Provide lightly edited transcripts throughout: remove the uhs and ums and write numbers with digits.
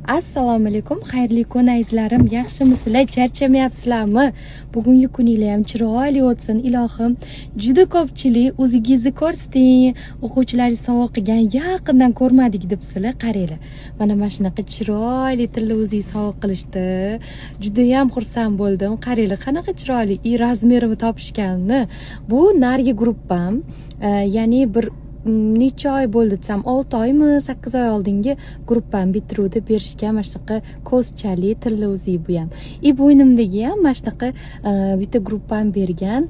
Assalomu alaykum, xayrli kun azizlarim. Yaxshimisizlar? Charchamayapsizlarmi? Bugungi kuningiz ham chiroyli o'tsin, ilohim. Juda ko'pchilik o'zingizni ko'rsating, o'quvchilaringiz sovg'a qilgan yaqindan ko'rmadik debsizlar. Qaranglar. Mana shunaqa chiroyli tilla o'zingiz sovg'a qilishdi. Juda ham xursand bo'ldim. Qaranglar, qanaqa chiroyli razmerimni topishganini. Bu narigi gruppam, ya'ni bir necha oy bo'ldi desam 6 oymi 8 oy oldingi gruppam bitiruvdi berishgan mana shunaqa ko'zchali tilla o'zi bu ham bo'ynimdagi ham mana shunaqa bitta gruppam bergan.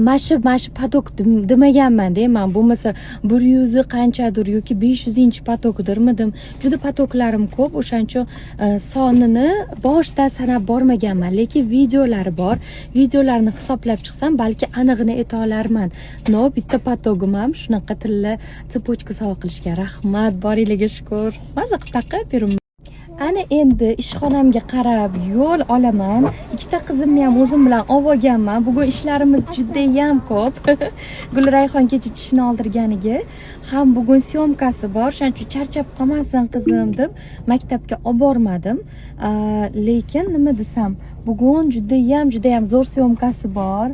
Mana shu patok demaganman-da, men bo'lmasa 100 qanchadir yoki 500 patokdirmidim. Juda patoklarim ko'p, o'shaning uchun sonini boshdan sanab bormaganman, lekin videolari bor. Videolarni hisoblab chiqsam, balki aniqini ayta olarman. No, bitta patogim ham shunaqa tilla tsepochka sovg'a qilishgan. Rahmat, boringlarga shukr. Maza qilib taqib beraman. Ana endi ishxonamga qarab yo'l olaman. Ikkita qizimni ham o'zim bilan olib olganman. Bugun ishlarimiz juda ham ko'p. Gulrayhon kecha tishini oldirganiga ham bugun syomkasi bor. Shuning uchun charchab qolmasin qizim deb maktabga olib bormadim. Lekin nima desam, bugun juda ham zo'r syomkasi bor.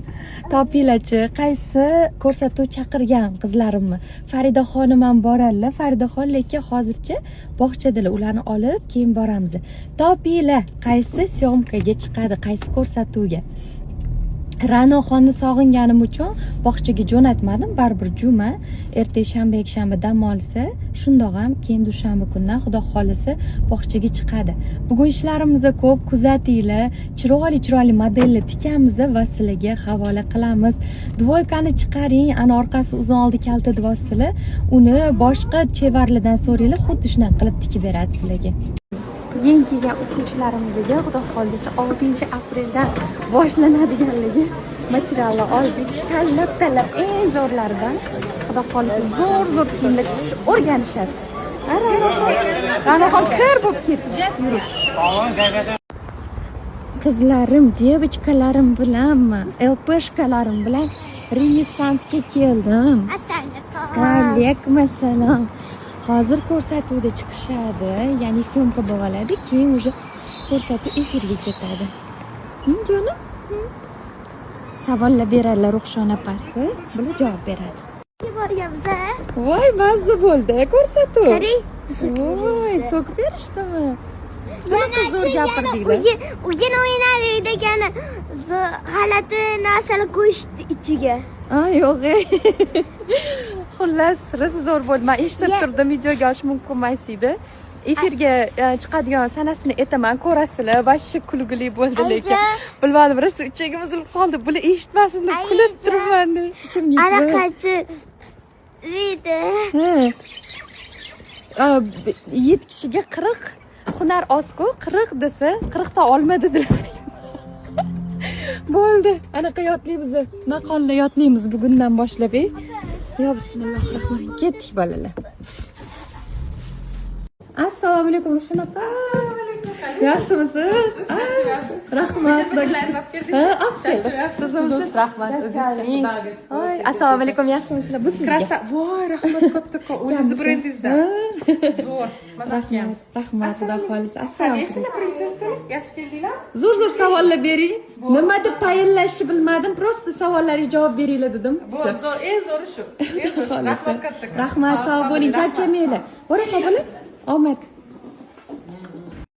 Topinglarchi, qaysi ko'rsatuv chaqirgan qizlarimni. Faridaxonim ham boradilar. Faridaxon lekin hozircha bog'chadalar. Ularni olib keyin boramiz. Topinglar, qaysi syomkaga chiqadi, qaysi ko'rsatuvga. Ra'noxonni sog'inganim uchun bog'chaga jo'natmadim, baribir juma, erta shanba, yakshanba dam olsa, shundoq ham keyin dushanba kundan xudo xolisa bog'chaga chiqadi. Bugun ishlarimiz ko'p, kuzatinglar, chiroyli modelni tikamiz va sizlarga havola qilamiz. Dvoykani chiqaring, ana orqasi uzun oldi kalta dvosizlar, uni boshqa chevarlardan so'ranglar, xuddi shunaqa qilib tikib beradi sizlarga. Yangi kelgan o'quvchilarimizga xudo xolisa 6-apreldan boshlanadiganligi materiallar oldik. Tanlab eng zo'rlaridan xudo xolisa zo'r kiyimlar tikishni o'rganishadi. Ra'noxon kir bo'lib ketdi. Qizlarim, devochkalarim bilanmi, LPshkalarim bilan Renesansga keldim. Alaykum assalom. Hozir ko'rsatuvda chiqishadi, ya'ni syomka bo'ladi, keyin уже ko'rsatuv efirga ketadi. Jonim? Savollar beradilar Ruxshon opasi, bular javob beradi. Boryapmiz. Voy, mazza bo'ldi ko'rsatuv. Qarang. Voy, so'k berishdimi? Qanaqa zo'r gapirdinglar. O'yin o'ynadi degani g'alati narsalar qo'yishdi ichiga. Yo'q. Xullas, rosa zo'r bo'ldi. Men eshitib turdim, videoga olish mumkin emasdi. Efirga chiqadigan sanasini aytaman, ko'rasizlar. Vashshi kulgili bo'ldi lekin. Bilmadim, rosa ichagim uzilib qoldi. Buni eshitmasin deb kulib turibman. Kimga? Anaqachi edi. 7 kishiga 40 hunar oz-ku, 40 desa 40 ta olma dedilar. Bo'ldi. Anaqa yotlaymiz. Maqolni yotlaymiz bugundan boshlab. Yo bismillahirrohmanirrohim. Ketdik bolalar. Assalomu alaykum Shunaqa. Yaxshimisiz? Rahmat. Siz rahmat. Assalomu alaykum, yaxshimisizlar? Bu sizga. Krasa. Voy, rahmat kattakon. O'zingiz brendingizda. Zo'r. Mazahmiz. Rahmat, xudo xolisa. Assalomu alaykum. Prinsessa, yaxshi keldinglar? Zo'r savollar bering. Nima deb tayinlashni bilmadim, prosta savollariga javob beringlar dedim. Bu zo'r, eng zo'ri shu. Rahmat kattakon. Rahmat, sog' bo'ling, charchamanglar. Bora qo'yinglar. Omad.